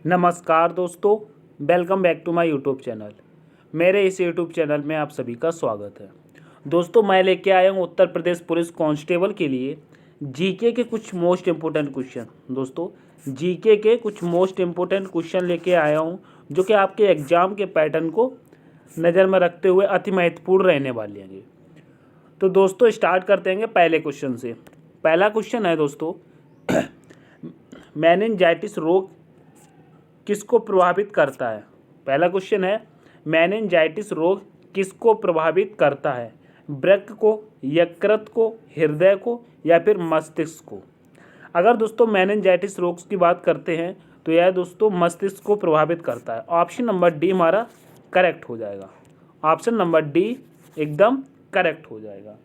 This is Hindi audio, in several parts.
नमस्कार दोस्तों, welcome back to my YouTube channel. मेरे इस यूट्यूब चैनल में आप सभी का स्वागत है। दोस्तों, मैं लेके आया हूँ उत्तर प्रदेश पुलिस कांस्टेबल के लिए जीके के कुछ मोस्ट इम्पोर्टेंट क्वेश्चन। दोस्तों, जीके के कुछ मोस्ट इम्पोर्टेंट क्वेश्चन लेके आया हूँ जो कि आपके एग्जाम के पैटर्न को नज़र में रखते हुए अति महत्वपूर्ण रहने वाले हैं। तो दोस्तों, स्टार्ट करते हैं पहले क्वेश्चन से। पहला क्वेश्चन है दोस्तों, मेनिंजाइटिस रोग किसको प्रभावित करता है। पहला क्वेश्चन है, मेनिंजाइटिस रोग किसको प्रभावित करता है। वृक्क को, यकृत को, हृदय को या फिर मस्तिष्क को। अगर दोस्तों मेनिंजाइटिस रोग की बात करते हैं तो यह दोस्तों मस्तिष्क को प्रभावित करता है। ऑप्शन नंबर डी हमारा करेक्ट हो जाएगा। ऑप्शन नंबर डी एकदम करेक्ट हो जाएगा।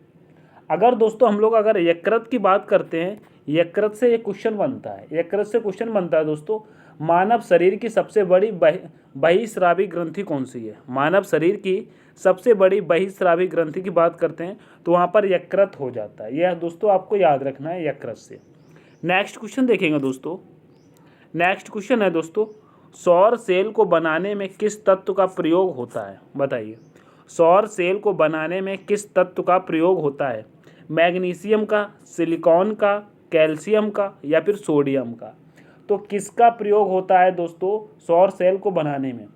अगर दोस्तों हम लोग अगर यकृत की बात करते हैं, यकृत से एक क्वेश्चन बनता है। यकृत से क्वेश्चन बनता है दोस्तों, मानव शरीर की सबसे बड़ी बहिस्रावी ग्रंथि कौन सी है। मानव शरीर की सबसे बड़ी बहिस्रावी ग्रंथि की बात करते हैं तो वहाँ पर यकृत हो जाता है। यह दोस्तों आपको याद रखना है यकृत से। नेक्स्ट क्वेश्चन देखेंगे दोस्तों। नेक्स्ट क्वेश्चन है दोस्तों, सौर सेल को बनाने में किस तत्व का प्रयोग होता है। बताइए, सौर सेल को बनाने में किस तत्व का प्रयोग होता है। मैग्नीशियम का, सिलिकॉन का, कैल्शियम का या फिर सोडियम का। तो किसका प्रयोग होता है दोस्तों सौर सेल को बनाने में।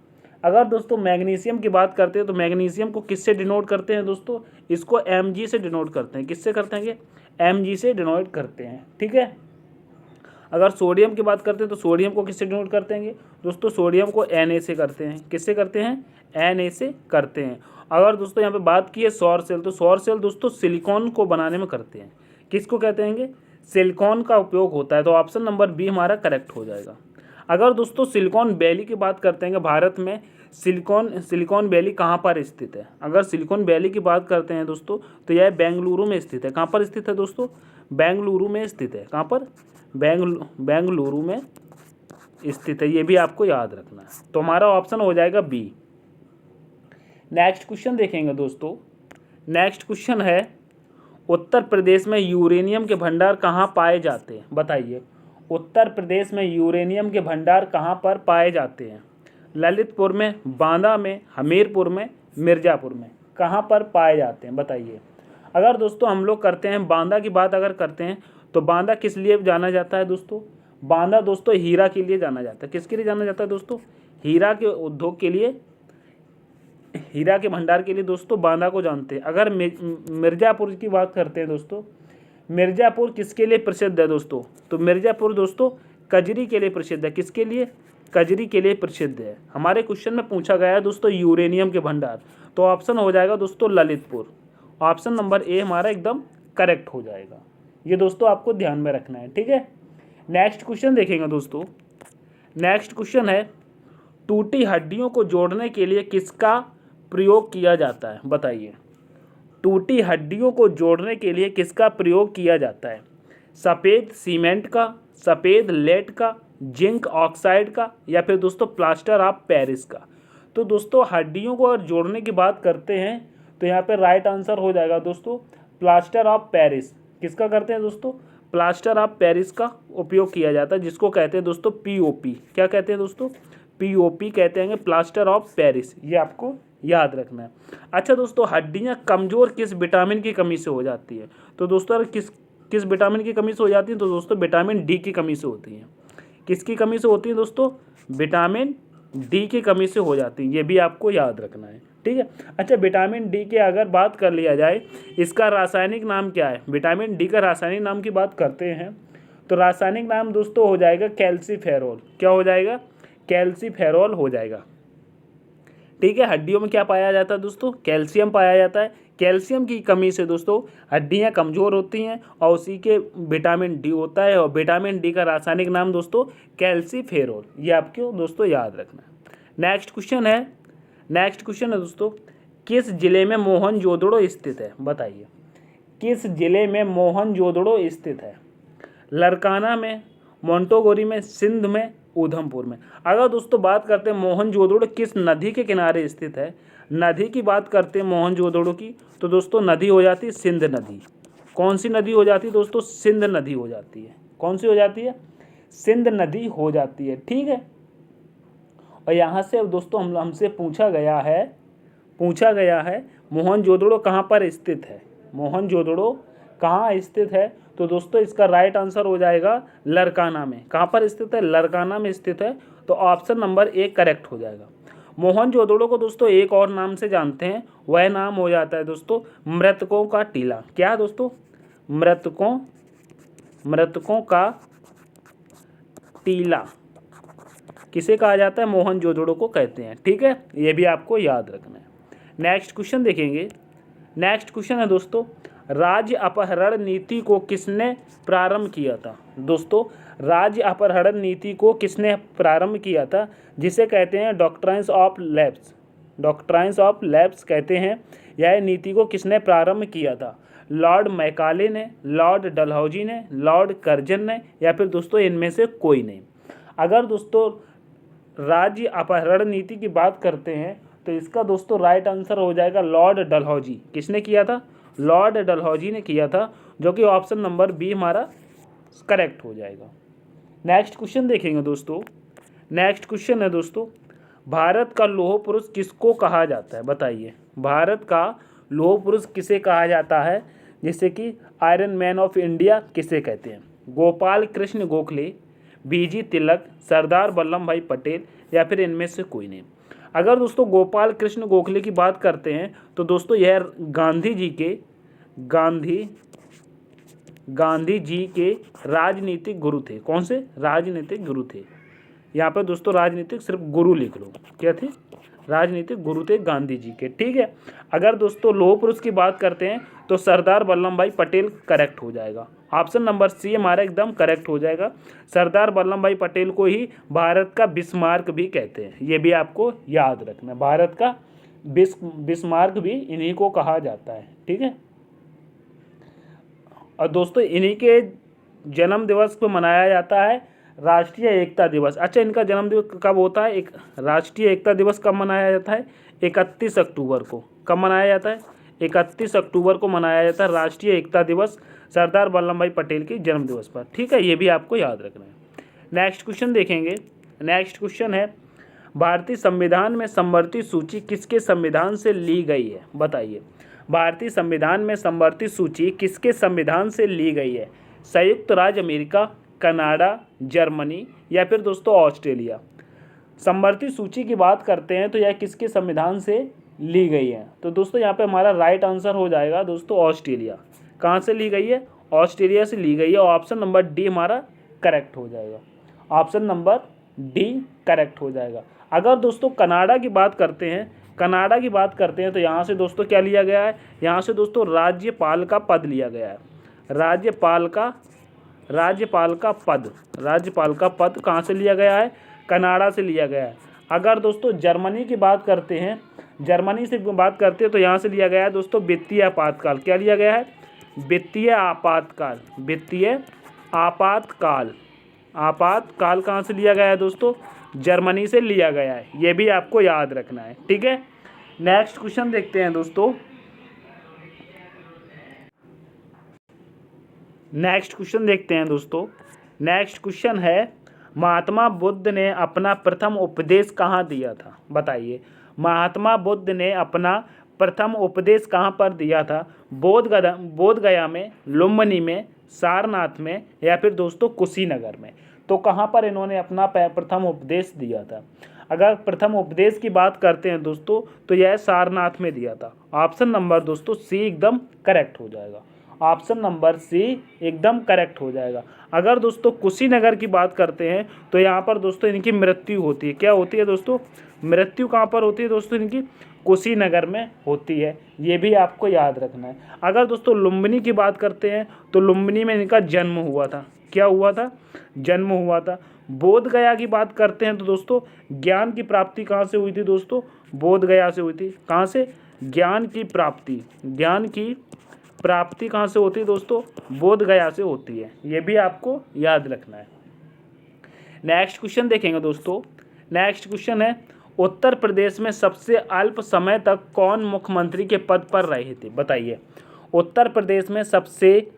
अगर दोस्तों मैग्नीशियम की बात करते हैं तो मैग्नीशियम को किससे डिनोट करते हैं दोस्तों, इसको Mg से डिनोट करते हैं। किससे करते हैं, Mg से डिनोट करते हैं। ठीक है। अगर सोडियम की बात करते हैं तो सोडियम को किससे डिनोट करते हैं दोस्तों, सोडियम को Na से करते हैं। किससे करते हैं, Na से करते हैं। अगर दोस्तों यहाँ पे बात की है सौर सेल, तो सौर सेल दोस्तों सिलिकॉन को बनाने में करते हैं। किसको कहते हैं, सिलिकॉन का उपयोग होता है। तो ऑप्शन नंबर बी हमारा करेक्ट हो जाएगा। अगर दोस्तों सिलिकॉन वैली की बात करते हैं, भारत में सिलिकॉन वैली कहाँ पर स्थित है। अगर सिलिकॉन वैली की बात करते हैं दोस्तों तो यह बेंगलुरु में स्थित है। कहाँ पर स्थित है दोस्तों, बेंगलुरु में स्थित है। कहाँ पर, बेंगलुरु में स्थित है। ये भी आपको याद रखना है। तो हमारा ऑप्शन हो जाएगा बी। नेक्स्ट क्वेश्चन देखेंगे दोस्तों। नेक्स्ट क्वेश्चन है, उत्तर प्रदेश में यूरेनियम के भंडार कहाँ पाए जाते हैं। बताइए, उत्तर प्रदेश में यूरेनियम के भंडार कहाँ पर पाए जाते हैं। ललितपुर में, बांदा में, हमीरपुर में, मिर्ज़ापुर में। कहाँ पर पाए जाते हैं बताइए। अगर दोस्तों हम लोग करते हैं बांदा की बात अगर करते हैं तो बांदा किस लिए जाना जाता है दोस्तों, बांदा दोस्तों हीरा के लिए जाना जाता है। किसके लिए जाना जाता है दोस्तों, हीरा के उद्योग के लिए, हीरा के भंडार के लिए दोस्तों बांदा को जानते हैं। अगर मिर्ज़ापुर की बात करते हैं दोस्तों, मिर्ज़ापुर किसके लिए प्रसिद्ध है दोस्तों, तो मिर्ज़ापुर दोस्तों कजरी के लिए प्रसिद्ध है। किसके लिए, कजरी के लिए प्रसिद्ध है। हमारे क्वेश्चन में पूछा गया है दोस्तों यूरेनियम के भंडार, तो ऑप्शन हो जाएगा दोस्तों ललितपुर। ऑप्शन नंबर ए हमारा एकदम करेक्ट हो जाएगा। ये दोस्तों आपको ध्यान में रखना है। ठीक है। नेक्स्ट क्वेश्चन देखेंगे दोस्तों। नेक्स्ट क्वेश्चन है, टूटी हड्डियों को जोड़ने के लिए किसका प्रयोग किया जाता है। बताइए, टूटी हड्डियों को जोड़ने के लिए किसका प्रयोग किया जाता है। सफ़ेद सीमेंट का, सफ़ेद लेड का, जिंक ऑक्साइड का या फिर दोस्तों प्लास्टर ऑफ पेरिस का। तो दोस्तों हड्डियों को अगर जोड़ने की बात करते हैं तो यहाँ पे राइट आंसर हो जाएगा दोस्तों प्लास्टर ऑफ पेरिस। किसका करते हैं दोस्तों, प्लास्टर ऑफ पेरिस का उपयोग किया जाता है, जिसको कहते हैं दोस्तों POP। क्या कहते हैं दोस्तों, POP कहते हैं, प्लास्टर ऑफ पेरिस। ये आपको याद रखना है। अच्छा दोस्तों, हड्डियाँ कमज़ोर किस विटामिन की कमी से हो जाती है। तो दोस्तों अगर किस विटामिन की कमी से हो जाती है तो दोस्तों विटामिन डी की कमी से होती है। किसकी कमी से होती है दोस्तों, विटामिन डी की कमी से हो जाती है। ये भी आपको याद रखना है। ठीक है। अच्छा, विटामिन डी के अगर बात कर लिया जाए, इसका रासायनिक नाम क्या है। विटामिन डी का रासायनिक नाम की बात करते हैं तो रासायनिक नाम दोस्तों हो जाएगा कैल्सीफेरॉल। क्या हो जाएगा, कैल्सीफेरॉल हो जाएगा। ठीक है। हड्डियों में क्या पाया जाता है दोस्तों, कैल्शियम पाया जाता है। कैल्शियम की कमी से दोस्तों हड्डियां कमज़ोर होती हैं और उसी के विटामिन डी होता है, और विटामिन डी का रासायनिक नाम दोस्तों कैल्सीफेरॉल। ये आपको दोस्तों याद रखना है। नेक्स्ट क्वेश्चन है दोस्तों, किस जिले में मोहनजोदड़ो स्थित है। बताइए, किस जिले में मोहनजोदड़ो स्थित है। लरकाना में, मोंटोगोरी में, सिंध में, उधमपुर में। अगर दोस्तों बात करते हैं मोहनजोदड़ो किस नदी के किनारे स्थित है, नदी की बात करते हैं मोहनजोदड़ो की, तो दोस्तों नदी हो जाती है सिंध नदी। कौन सी नदी हो जाती है दोस्तों, सिंध नदी हो जाती है। कौन सी हो जाती है, सिंध नदी हो जाती है। ठीक है। और यहाँ से दोस्तों हमसे पूछा गया है मोहनजोदड़ो कहाँ पर स्थित है, मोहनजोदड़ो कहाँ स्थित है। तो दोस्तों इसका राइट आंसर हो जाएगा लरकाना में। कहाँ पर स्थित है, लरकाना में स्थित है। तो ऑप्शन नंबर ए करेक्ट हो जाएगा। मोहनजोदड़ो को दोस्तों एक और नाम से जानते हैं, वह नाम हो जाता है दोस्तों मृतकों का टीला। क्या है दोस्तों, मृतकों का टीला किसे कहा जाता है, मोहनजोदड़ो को कहते हैं। ठीक है, ये भी आपको याद रखना है। नेक्स्ट क्वेश्चन देखेंगे। नेक्स्ट क्वेश्चन है दोस्तों, राज्य अपहरण नीति को किसने प्रारंभ किया था। दोस्तों राज्य अपहरण नीति को किसने प्रारंभ किया था, जिसे कहते हैं doctrines of lapse, doctrines of lapse कहते हैं। यह नीति को किसने प्रारंभ किया था, लॉर्ड मैकाले ने, लॉर्ड डलहौजी ने, लॉर्ड कर्जन ने, या फिर दोस्तों इनमें से कोई नहीं। अगर दोस्तों राज्य अपहरण नीति की बात करते हैं तो इसका दोस्तों राइट आंसर हो जाएगा लॉर्ड डलहौजी। किसने किया था, लॉर्ड डलहौजी ने किया था, जो कि ऑप्शन नंबर बी हमारा करेक्ट हो जाएगा। नेक्स्ट क्वेश्चन देखेंगे दोस्तों। नेक्स्ट क्वेश्चन है दोस्तों, भारत का लौह पुरुष किसको कहा जाता है, बताइए। भारत का लौह पुरुष किसे कहा जाता है, जैसे कि आयरन मैन ऑफ इंडिया किसे कहते हैं, गोपाल कृष्ण गोखले, बीजी तिलक, सरदार वल्लभ भाई पटेल, या फिर इनमें से कोई नहीं। अगर दोस्तों गोपाल कृष्ण गोखले की बात करते हैं तो दोस्तों यह गांधी जी के राजनीतिक गुरु थे। कौन से, राजनीतिक गुरु थे। यहाँ पर दोस्तों राजनीतिक सिर्फ गुरु लिख लो, क्या थे, राजनीतिक गुरु थे गांधी जी के। ठीक है, अगर दोस्तों लौह पुरुष की बात करते हैं तो सरदार वल्लभ भाई पटेल करेक्ट हो जाएगा। ऑप्शन नंबर सी हमारा एकदम करेक्ट हो जाएगा। सरदार वल्लभ भाई पटेल को ही भारत का बिस्मार्क भी कहते हैं, ये भी आपको याद रखना। भारत का बिस्मार्क भी इन्हीं को कहा जाता है। ठीक है, और दोस्तों इन्हीं के जन्म दिवस को मनाया जाता है राष्ट्रीय एकता दिवस। अच्छा, इनका जन्म दिवस कब होता है, एक राष्ट्रीय एकता दिवस कब मनाया जाता है, 31 अक्टूबर को। कब मनाया जाता है, 31 अक्टूबर को मनाया जाता है राष्ट्रीय एकता दिवस, सरदार वल्लभ भाई पटेल के जन्म दिवस पर। ठीक है, ये भी आपको याद रखना है। नेक्स्ट क्वेश्चन देखेंगे। नेक्स्ट क्वेश्चन है, भारतीय संविधान में समवर्ती सूची किसके संविधान से ली गई है, बताइए। भारतीय संविधान में समवर्ती सूची किसके संविधान से ली गई है, संयुक्त राज्य अमेरिका, कनाडा, जर्मनी, या फिर दोस्तों ऑस्ट्रेलिया। समवर्ती सूची की बात करते हैं तो यह किसके संविधान से ली गई है, तो दोस्तों यहाँ पे हमारा राइट आंसर हो जाएगा दोस्तों ऑस्ट्रेलिया। कहाँ से ली गई है, ऑस्ट्रेलिया से ली गई है। और ऑप्शन नंबर डी हमारा करेक्ट हो जाएगा। ऑप्शन नंबर डी करेक्ट हो जाएगा। अगर दोस्तों कनाडा की बात करते हैं, कनाडा की बात करते हैं तो यहाँ से दोस्तों क्या लिया गया है, यहाँ से दोस्तों राज्यपाल का पद लिया गया है। राज्यपाल का पद कहाँ से लिया गया है, कनाडा से लिया गया है। अगर दोस्तों जर्मनी की बात करते हैं, जर्मनी से बात करते हैं तो यहाँ से लिया गया है दोस्तों वित्तीय आपातकाल। क्या लिया गया है, वित्तीय आपातकाल। वित्तीय आपातकाल, आपातकाल कहाँ से लिया गया है दोस्तों, जर्मनी से लिया गया है। ये भी आपको याद रखना है। ठीक है, नेक्स्ट क्वेश्चन देखते हैं दोस्तों। नेक्स्ट क्वेश्चन देखते हैं दोस्तों। नेक्स्ट क्वेश्चन है, महात्मा बुद्ध ने अपना प्रथम उपदेश कहाँ दिया था, बताइए। महात्मा बुद्ध ने अपना प्रथम उपदेश कहाँ पर दिया था, बोध गया में, लुम्बिनी में, सारनाथ में, या फिर दोस्तों कुशीनगर में। तो कहाँ पर इन्होंने अपना प्रथम उपदेश दिया था। अगर प्रथम उपदेश की बात करते हैं दोस्तों तो यह सारनाथ में दिया था। ऑप्शन नंबर दोस्तों सी एकदम करेक्ट हो जाएगा। ऑप्शन नंबर सी एकदम करेक्ट हो जाएगा। अगर दोस्तों कुशीनगर की बात करते हैं तो यहाँ पर दोस्तों इनकी मृत्यु होती है। क्या होती है दोस्तों, मृत्यु कहाँ पर होती है दोस्तों, इनकी कुशीनगर में होती है। ये भी आपको याद रखना है। अगर दोस्तों लुम्बिनी की बात करते हैं तो लुम्बिनी में इनका जन्म हुआ था। क्या हुआ था, जन्म हुआ था। बोध गया की बात करते हैं तो दोस्तों ज्ञान की प्राप्ति कहाँ से हुई थी दोस्तों, बोध गया से हुई थी। कहाँ से, ज्ञान की प्राप्ति, ज्ञान की प्राप्ति कहाँ से होती है दोस्तों, बोध गया से होती है। ये भी आपको याद रखना है। नेक्स्ट क्वेश्चन देखेंगे दोस्तों। नेक्स्ट क्वेश्चन है, उत्तर प्रदेश में सबसे अल्प समय तक कौन मुख्यमंत्री के पद पर रहे थे, बताइए। उत्तर प्रदेश में सबसे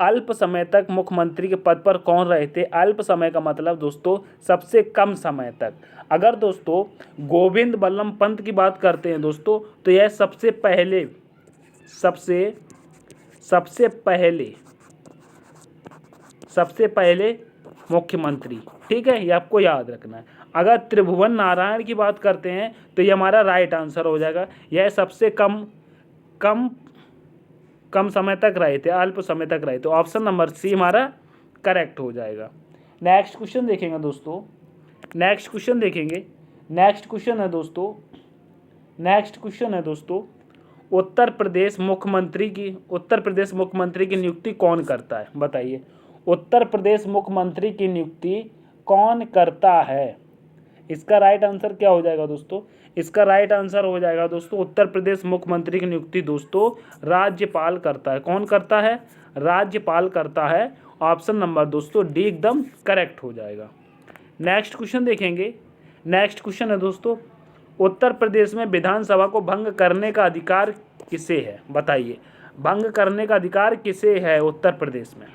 अल्प समय तक मुख्यमंत्री के पद पर कौन रहे थे? अल्प समय का मतलब दोस्तों सबसे कम समय तक। अगर दोस्तों गोविंद बल्लभ पंत की बात करते हैं दोस्तों, तो यह सबसे पहले मुख्यमंत्री, ठीक है, ये आपको याद रखना है। अगर त्रिभुवन नारायण की बात करते हैं तो ये हमारा राइट आंसर हो जाएगा। यह सबसे कम समय तक रहे थे, अल्प समय तक रहे, तो ऑप्शन नंबर सी हमारा करेक्ट हो जाएगा। नेक्स्ट क्वेश्चन देखेंगे दोस्तों, नेक्स्ट क्वेश्चन है दोस्तों, उत्तर प्रदेश मुख्यमंत्री की नियुक्ति कौन करता है? बताइए, उत्तर प्रदेश मुख्यमंत्री की नियुक्ति कौन करता है? इसका राइट आंसर क्या हो जाएगा दोस्तों? इसका राइट आंसर हो जाएगा दोस्तों, उत्तर प्रदेश मुख्यमंत्री की नियुक्ति दोस्तों राज्यपाल करता है। कौन करता है? राज्यपाल करता है। ऑप्शन नंबर दोस्तों डी एकदम करेक्ट हो जाएगा। नेक्स्ट क्वेश्चन देखेंगे। नेक्स्ट क्वेश्चन है दोस्तों, उत्तर प्रदेश में विधानसभा को भंग करने का अधिकार किसे है? बताइए, भंग करने का अधिकार किसे है उत्तर प्रदेश में?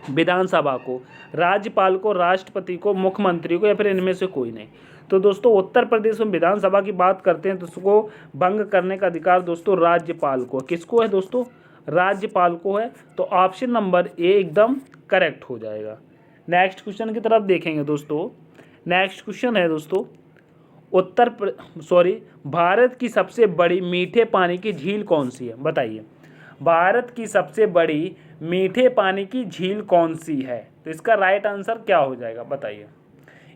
विधानसभा को, राज्यपाल को, राष्ट्रपति को, मुख्यमंत्री को, या फिर इनमें से कोई नहीं? तो दोस्तों उत्तर प्रदेश में विधानसभा की बात करते हैं तो उसको भंग करने का अधिकार दोस्तों राज्यपाल को। किसको है दोस्तों? राज्यपाल को है। तो ऑप्शन नंबर ए एकदम करेक्ट हो जाएगा। नेक्स्ट क्वेश्चन की तरफ देखेंगे दोस्तों। नेक्स्ट क्वेश्चन है दोस्तों, भारत की सबसे बड़ी मीठे पानी की झील कौन सी है? बताइए, भारत की सबसे बड़ी मीठे पानी की झील कौन सी है? तो इसका राइट आंसर क्या हो जाएगा? बताइए,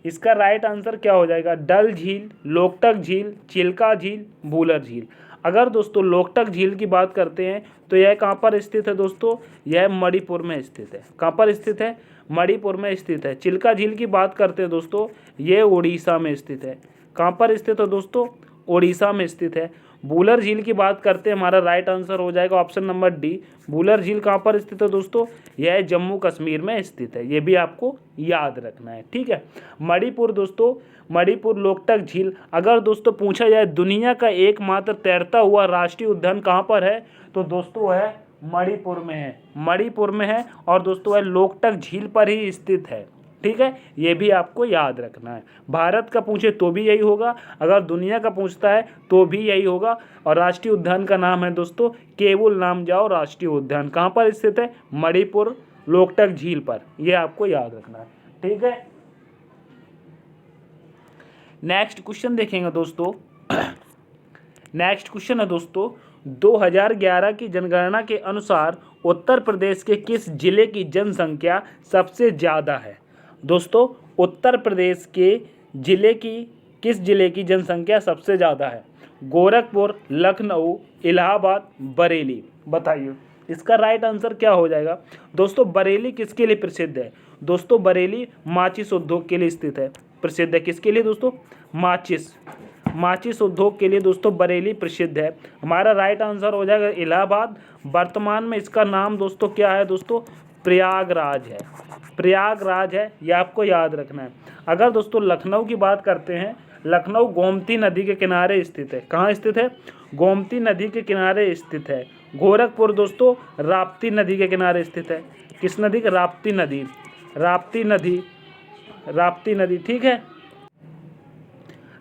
इसका राइट आंसर क्या हो जाएगा? डल झील, लोकटक झील, चिल्का झील, वूलर झील। अगर दोस्तों लोकटक झील की बात करते हैं तो यह कहाँ पर स्थित है दोस्तों? यह मणिपुर में स्थित है। कहाँ पर स्थित है? मणिपुर में स्थित है। चिल्का झील की बात करते हैं दोस्तों, ये उड़ीसा में स्थित है। कहाँ पर स्थित है दोस्तों? उड़ीसा में स्थित है। वूलर झील की बात करते हैं, हमारा राइट आंसर हो जाएगा ऑप्शन नंबर डी। वूलर झील कहाँ पर स्थित है दोस्तों? यह जम्मू कश्मीर में स्थित है। ये भी आपको याद रखना है, ठीक है। मणिपुर दोस्तों, मणिपुर लोकटक झील। अगर दोस्तों पूछा जाए दुनिया का एकमात्र तैरता हुआ राष्ट्रीय उद्यान कहाँ पर है, तो दोस्तों है मणिपुर में है। मणिपुर में है और दोस्तों है लोकटक झील पर ही स्थित है, ठीक है। ये भी आपको याद रखना है। भारत का पूछे तो भी यही होगा, अगर दुनिया का पूछता है तो भी यही होगा। और राष्ट्रीय उद्यान का नाम है दोस्तों केवुल लामजाओ राष्ट्रीय उद्यान। कहाँ पर स्थित है? मणिपुर लोकटक झील पर। ये आपको याद रखना है, ठीक है। नेक्स्ट क्वेश्चन देखेंगे दोस्तों। नेक्स्ट क्वेश्चन है दोस्तों, 2011 की जनगणना के अनुसार उत्तर प्रदेश के किस जिले की जनसंख्या सबसे ज़्यादा है? दोस्तों उत्तर प्रदेश के किस जिले की जनसंख्या सबसे ज़्यादा है? गोरखपुर, लखनऊ, इलाहाबाद, बरेली। बताइए, इसका राइट आंसर क्या हो जाएगा? दोस्तों बरेली किसके लिए प्रसिद्ध है? दोस्तों बरेली माचिस उद्योग के लिए स्थित है, प्रसिद्ध है। किसके लिए दोस्तों? माचिस उद्योग के लिए दोस्तों बरेली प्रसिद्ध है। हमारा राइट आंसर हो जाएगा इलाहाबाद। वर्तमान में इसका नाम दोस्तों क्या है दोस्तों? प्रयागराज है। प्रयागराज है, ये आपको याद रखना है। अगर दोस्तों लखनऊ की बात करते हैं, लखनऊ गोमती नदी के किनारे स्थित है। कहाँ स्थित है? गोमती नदी के किनारे स्थित है। गोरखपुर दोस्तों राप्ती नदी के किनारे स्थित है। किस नदी के? राप्ती नदी, ठीक है।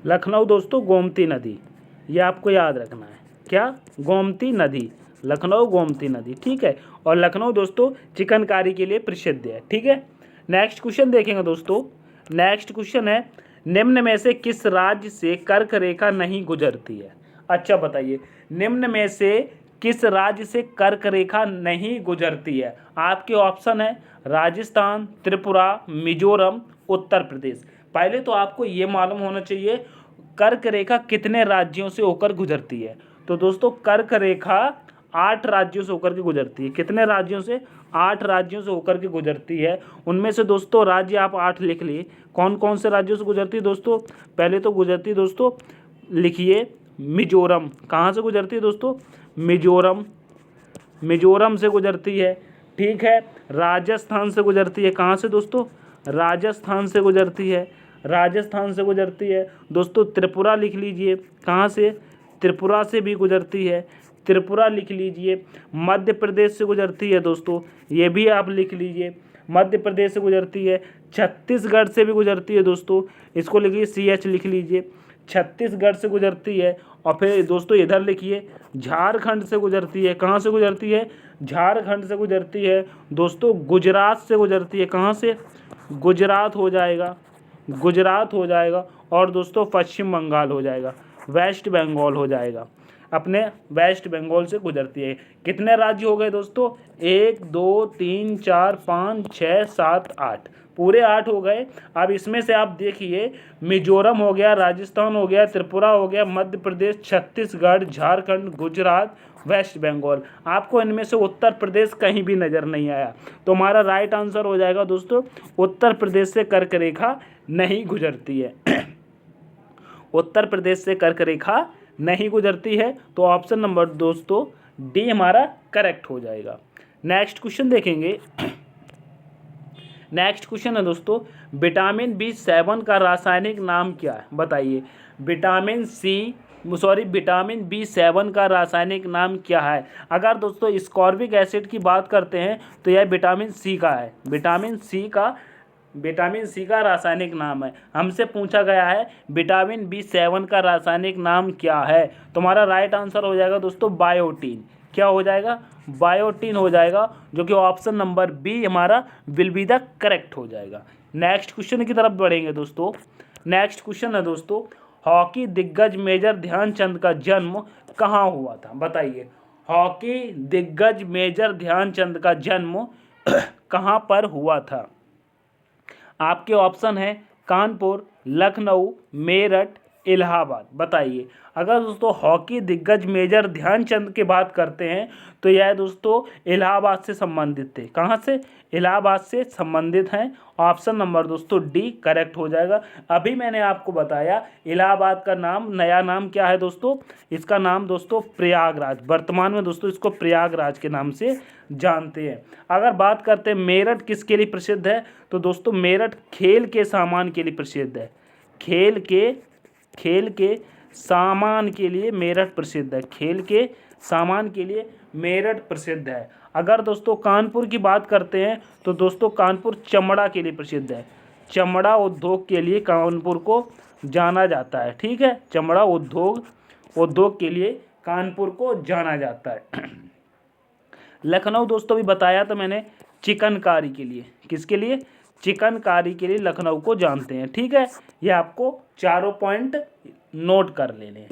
लखनऊ दोस्तों गोमती नदी, ये आपको याद रखना है। क्या? गोमती नदी, लखनऊ गोमती नदी, ठीक है। और लखनऊ दोस्तों चिकनकारी के लिए प्रसिद्ध है, ठीक है। नेक्स्ट क्वेश्चन देखेंगे दोस्तों। नेक्स्ट क्वेश्चन है, निम्न में से किस राज्य से कर्क रेखा नहीं गुजरती है? अच्छा बताइए, निम्न में से किस राज्य से कर्क रेखा नहीं गुजरती है? आपके ऑप्शन है राजस्थान, त्रिपुरा, मिजोरम, उत्तर प्रदेश। पहले तो आपको ये मालूम होना चाहिए कर्क रेखा कितने राज्यों से होकर गुजरती है। तो दोस्तों कर्क रेखा 8 राज्यों से होकर के गुजरती है। कितने राज्यों से? 8 राज्यों से होकर के गुजरती है। उनमें से दोस्तों राज्य आप 8 लिख लिए। कौन कौन से राज्यों से गुजरती है दोस्तों? पहले तो गुजरती है दोस्तों, लिखिए मिजोरम। कहाँ से गुजरती है दोस्तों? मिजोरम से गुजरती है, ठीक है। राजस्थान से गुजरती है। कहाँ से दोस्तों? राजस्थान से गुजरती है। दोस्तों त्रिपुरा लिख लीजिए। कहाँ से? त्रिपुरा से भी गुजरती है, त्रिपुरा लिख लीजिए। मध्य प्रदेश से गुजरती है दोस्तों, ये भी आप लिख लीजिए, मध्य प्रदेश से गुजरती है। छत्तीसगढ़ से भी गुजरती है दोस्तों, इसको लिखिए CH लिख लीजिए, छत्तीसगढ़ से गुजरती है। और फिर दोस्तों इधर लिखिए झारखंड से गुजरती है। कहाँ से गुजरती है? झारखंड से गुजरती है दोस्तों। गुजरात से गुजरती है। कहाँ से? गुजरात हो जाएगा, गुजरात हो जाएगा। और दोस्तों पश्चिम बंगाल हो जाएगा, वेस्ट बंगाल हो जाएगा, अपने वेस्ट बंगाल से गुजरती है। कितने राज्य हो गए दोस्तों? 1 2 3 4 5 6 7 8, पूरे 8 हो गए। अब इसमें से आप देखिए मिजोरम हो गया, राजस्थान हो गया, त्रिपुरा हो गया, मध्य प्रदेश, छत्तीसगढ़, झारखंड, गुजरात, वेस्ट बंगाल। आपको इनमें से उत्तर प्रदेश कहीं भी नज़र नहीं आया, तो हमारा राइट आंसर हो जाएगा दोस्तों उत्तर प्रदेश से कर्क रेखा नहीं गुजरती है। उत्तर प्रदेश से कर्क रेखा नहीं गुजरती है, तो ऑप्शन नंबर दोस्तों डी हमारा करेक्ट हो जाएगा। नेक्स्ट क्वेश्चन देखेंगे। नेक्स्ट क्वेश्चन है दोस्तों विटामिन B7 का रासायनिक नाम क्या है? बताइए। विटामिन B7 का रासायनिक नाम क्या है? अगर दोस्तों स्कॉर्बिक एसिड की बात करते हैं तो यह विटामिन C का है। विटामिन सी का रासायनिक नाम है। हमसे पूछा गया है विटामिन B7 का रासायनिक नाम क्या है? तुम्हारा राइट आंसर हो जाएगा दोस्तों बायोटीन। क्या हो जाएगा? बायोटीन हो जाएगा, जो कि ऑप्शन नंबर बी हमारा विल बी द करेक्ट हो जाएगा। नेक्स्ट क्वेश्चन की तरफ बढ़ेंगे दोस्तों। नेक्स्ट क्वेश्चन है दोस्तों हॉकी दिग्गज मेजर ध्यानचंद का जन्म कहाँ हुआ था? बताइए। हॉकी दिग्गज मेजर ध्यानचंद का जन्म कहाँ पर हुआ था? आपके ऑप्शन है कानपुर, लखनऊ, मेरठ, इलाहाबाद। बताइए। अगर दोस्तों हॉकी दिग्गज मेजर ध्यानचंद की बात करते हैं तो यह दोस्तों इलाहाबाद से संबंधित थे। कहाँ से? इलाहाबाद से संबंधित हैं। ऑप्शन नंबर दोस्तों डी करेक्ट हो जाएगा। अभी मैंने आपको बताया इलाहाबाद का नाम, नया नाम क्या है दोस्तों? इसका नाम दोस्तों प्रयागराज, वर्तमान में दोस्तों इसको प्रयागराज के नाम से जानते हैं। अगर बात करते हैं मेरठ किसके लिए प्रसिद्ध है, तो दोस्तों मेरठ खेल के सामान के लिए प्रसिद्ध है। खेल के सामान के लिए मेरठ प्रसिद्ध है। खेल के सामान के लिए मेरठ प्रसिद्ध है। अगर दोस्तों कानपुर की बात करते हैं तो दोस्तों कानपुर चमड़ा के लिए प्रसिद्ध है। चमड़ा उद्योग के लिए कानपुर को जाना जाता है। ठीक है, चमड़ा उद्योग के लिए कानपुर को जाना जाता है। लखनऊ दोस्तों भी बताया था मैंने चिकनकारी के लिए। किसके लिए? चिकनकारी के लिए लखनऊ को जानते हैं। ठीक है, ये आपको चारों पॉइंट नोट कर लेने हैं।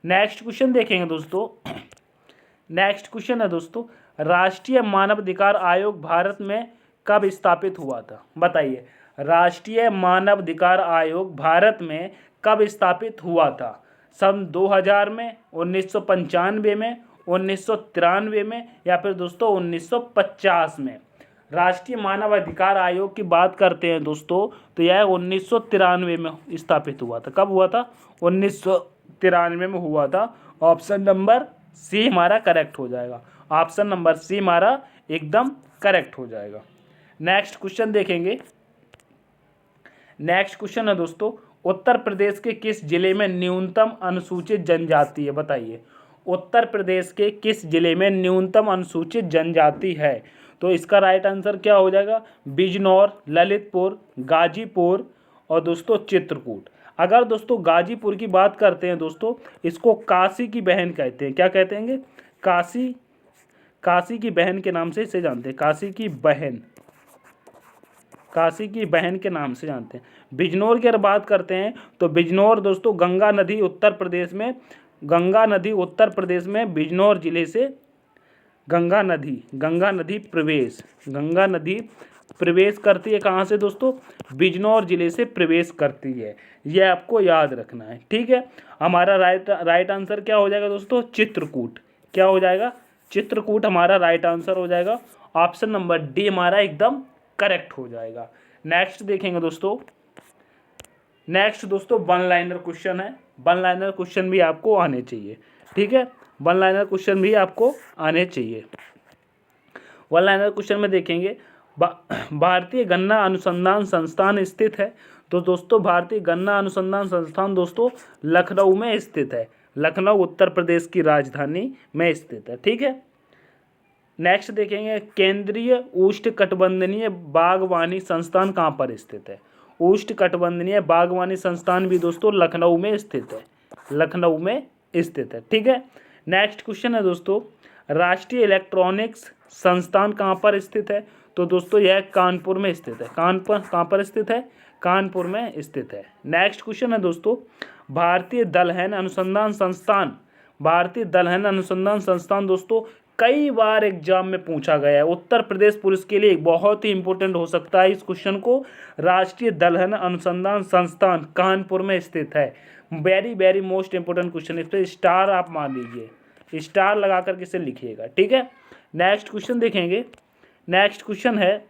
नेक्स्ट क्वेश्चन देखेंगे दोस्तों। नेक्स्ट क्वेश्चन है दोस्तों राष्ट्रीय मानवाधिकार आयोग भारत में कब स्थापित हुआ था? बताइए। राष्ट्रीय मानवाधिकार आयोग भारत में कब स्थापित हुआ था? सन 2000 में, 1995 में, 1993 में, या फिर दोस्तों 1950 में? राष्ट्रीय मानवाधिकार आयोग की बात करते हैं दोस्तों तो यह 1993 में स्थापित हुआ था। कब हुआ था? 1993 में हुआ था। ऑप्शन नंबर सी हमारा करेक्ट हो जाएगा। ऑप्शन नंबर सी हमारा एकदम करेक्ट हो जाएगा। नेक्स्ट क्वेश्चन देखेंगे। नेक्स्ट क्वेश्चन है दोस्तों उत्तर प्रदेश के किस जिले में न्यूनतम अनुसूचित जनजाति है? बताइए। उत्तर प्रदेश के किस जिले में न्यूनतम अनुसूचित जनजाति है? तो इसका राइट आंसर क्या हो जाएगा? बिजनौर, ललितपुर, गाजीपुर और दोस्तों चित्रकूट। अगर दोस्तों गाजीपुर की बात करते हैं दोस्तों, इसको काशी की बहन कहते हैं। क्या कहते हैं? काशी की बहन के नाम से इसे जानते हैं। काशी की बहन के नाम से जानते हैं। बिजनौर की अगर बात करते हैं तो बिजनौर दोस्तों गंगा नदी उत्तर प्रदेश में बिजनौर जिले से गंगा नदी प्रवेश करती है। कहाँ से दोस्तों? बिजनौर जिले से प्रवेश करती है। यह आपको याद रखना है। ठीक है, हमारा राइट आंसर क्या हो जाएगा दोस्तों? चित्रकूट। क्या हो जाएगा? चित्रकूट हमारा राइट आंसर हो जाएगा। ऑप्शन नंबर डी हमारा एकदम करेक्ट हो जाएगा। नेक्स्ट देखेंगे दोस्तों। नेक्स्ट दोस्तों वन लाइनर क्वेश्चन है। वन लाइनर क्वेश्चन भी आपको आने चाहिए। ठीक है, वन लाइनर क्वेश्चन भी आपको आने चाहिए। वन लाइनर क्वेश्चन में देखेंगे भारतीय गन्ना अनुसंधान संस्थान स्थित है। तो दोस्तों भारतीय गन्ना अनुसंधान संस्थान दोस्तों लखनऊ में स्थित है। लखनऊ उत्तर प्रदेश की राजधानी में स्थित है। ठीक है, नेक्स्ट देखेंगे केंद्रीय उष्णकटिबंधीय बागवानी संस्थान कहाँ पर स्थित है। उष्णकटिबंधीय बागवानी संस्थान भी दोस्तों लखनऊ में स्थित है, लखनऊ में स्थित है। ठीक है, नेक्स्ट क्वेश्चन है दोस्तों राष्ट्रीय इलेक्ट्रॉनिक्स संस्थान कहाँ पर स्थित है। तो दोस्तों यह कानपुर में स्थित है। कहाँ पर स्थित है, कानपुर में स्थित है। नेक्स्ट क्वेश्चन है दोस्तों भारतीय दलहन अनुसंधान संस्थान, भारतीय दलहन अनुसंधान संस्थान दोस्तों कई बार एग्जाम में पूछा गया है, उत्तर प्रदेश पुलिस के लिए बहुत ही इंपॉर्टेंट हो सकता है इस क्वेश्चन को। राष्ट्रीय दलहन अनुसंधान संस्थान कानपुर में स्थित है, very very most important question. इस पर स्टार आप मान लीजिए, स्टार लगा करके इसे लिखिएगा। ठीक है, नेक्स्ट क्वेश्चन देखेंगे। नेक्स्ट क्वेश्चन है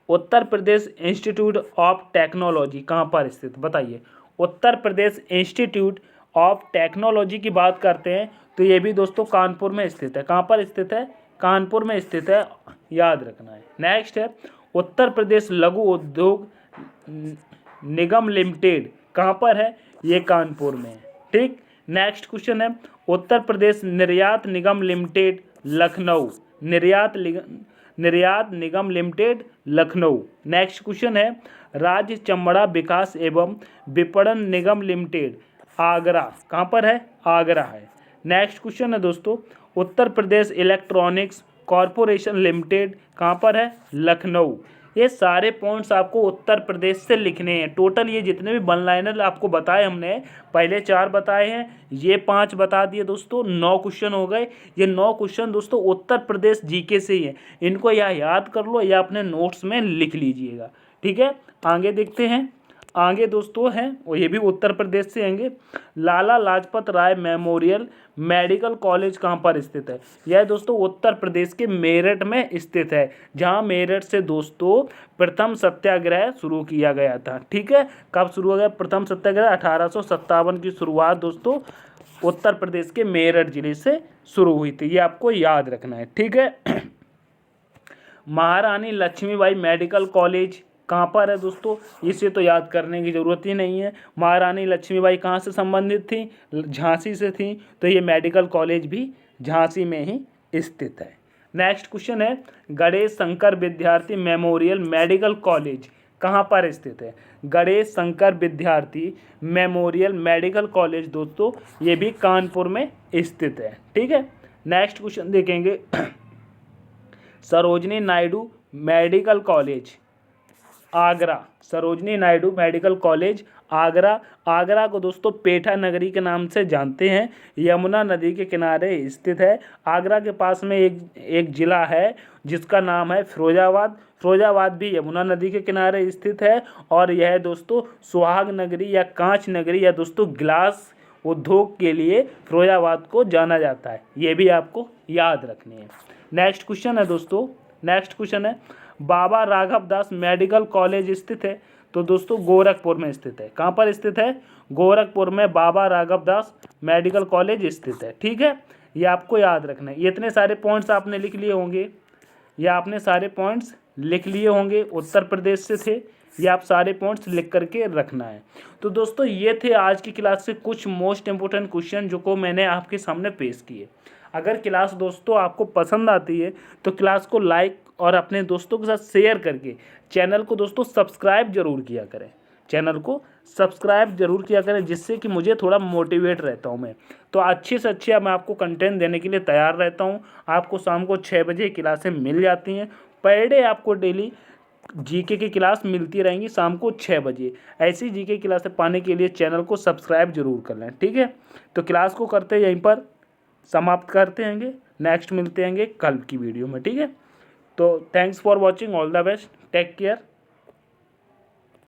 Uttar Pradesh institute of technology कहाँ पर स्थित, बताइए। Uttar Pradesh institute of technology की बात करते हैं तो ये भी दोस्तों कानपुर में स्थित है। कहाँ पर स्थित है, कानपुर में स्थित है, याद रखना है। नेक्स्ट है उत्तर प्रदेश लघु उद्योग निगम लिमिटेड कहाँ पर है, ये कानपुर में है। ठीक, नेक्स्ट क्वेश्चन है उत्तर प्रदेश निर्यात निगम लिमिटेड लखनऊ, निर्यात निगम लिमिटेड लखनऊ। नेक्स्ट क्वेश्चन है राज्य चमड़ा विकास एवं विपणन निगम लिमिटेड आगरा, कहाँ पर है, आगरा है। नेक्स्ट क्वेश्चन है दोस्तों Uttar Pradesh electronics corporation limited कहाँ पर है, लखनऊ। ये सारे पॉइंट्स आपको उत्तर प्रदेश से लिखने हैं। टोटल ये जितने भी वन लाइनर आपको बताए हमने, पहले 4 बताए हैं, ये 5 बता दिए दोस्तों, 9 क्वेश्चन हो गए। ये 9 क्वेश्चन दोस्तों उत्तर प्रदेश जीके से ही है, इनको या याद कर लो या अपने नोट्स में लिख लीजिएगा। ठीक है, आगे देखते हैं। आगे दोस्तों हैं और ये भी उत्तर प्रदेश से आएंगे। Lala Lajpat Rai memorial medical college कहाँ पर स्थित है, यह दोस्तों उत्तर प्रदेश के मेरठ में स्थित है, जहाँ मेरठ से दोस्तों प्रथम सत्याग्रह शुरू किया गया था। ठीक है, कब शुरू हो गया प्रथम सत्याग्रह, 1857 की शुरुआत दोस्तों उत्तर प्रदेश के मेरठ जिले से शुरू हुई थी, ये आपको याद रखना है। ठीक है, महारानी लक्ष्मीबाई मेडिकल कॉलेज कहाँ पर है दोस्तों, इसे तो याद करने की ज़रूरत ही नहीं है। महारानी लक्ष्मीबाई कहाँ से संबंधित थी, झांसी से थी, तो ये मेडिकल कॉलेज भी झांसी में ही स्थित है। नेक्स्ट क्वेश्चन है गणेश शंकर विद्यार्थी मेमोरियल मेडिकल कॉलेज कहाँ पर स्थित है। गणेश शंकर विद्यार्थी मेमोरियल मेडिकल कॉलेज दोस्तों ये भी कानपुर में स्थित है। ठीक है, नेक्स्ट क्वेश्चन देखेंगे Sarojini Naidu medical college Agra, Sarojini Naidu medical college Agra. Agra को दोस्तों पेठा नगरी के नाम से जानते हैं, यमुना नदी के किनारे स्थित है। आगरा के पास में एक ज़िला है जिसका नाम है फिरोजाबाद, फिरोजाबाद भी यमुना नदी के किनारे स्थित है। और यह दोस्तों सुहाग नगरी या कांच नगरी या दोस्तों ग्लास उद्योग के लिए फिरोजाबाद को जाना जाता है, ये भी आपको याद रखनी है। नेक्स्ट क्वेश्चन है दोस्तों, नेक्स्ट क्वेश्चन है बाबा राघव दास मेडिकल कॉलेज स्थित है, तो दोस्तों गोरखपुर में स्थित है। कहाँ पर स्थित है, गोरखपुर में बाबा राघव दास मेडिकल कॉलेज स्थित है। ठीक है, ये आपको याद रखना है। ये इतने सारे पॉइंट्स आपने लिख लिए होंगे, या आपने सारे पॉइंट्स लिख लिए होंगे, उत्तर प्रदेश से थे, ये आप सारे पॉइंट्स लिख करके रखना है। तो दोस्तों ये थे आज की क्लास से कुछ मोस्ट इंपोर्टेंट क्वेश्चन जो को मैंने आपके सामने पेश किए। अगर क्लास दोस्तों आपको पसंद आती है तो क्लास को लाइक और अपने दोस्तों के साथ शेयर करके चैनल को दोस्तों सब्सक्राइब जरूर किया करें, चैनल को सब्सक्राइब जरूर किया करें, जिससे कि मुझे थोड़ा मोटिवेट रहता हूँ मैं। तो अच्छे से अच्छे मैं आपको कंटेंट देने के लिए तैयार रहता हूँ। आपको शाम को 6 बजे क्लासें मिल जाती हैं, पर डे आपको डेली जीके की क्लास मिलती रहेंगी शाम को 6 बजे। ऐसी जीके क्लासें पाने के लिए चैनल को सब्सक्राइब जरूर कर लें। ठीक है, तो क्लास को करते यहीं पर समाप्त करते हैंगे, नेक्स्ट मिलते हैंगे कल की वीडियो में। ठीक है, तो thanks for watching, all the best, take care.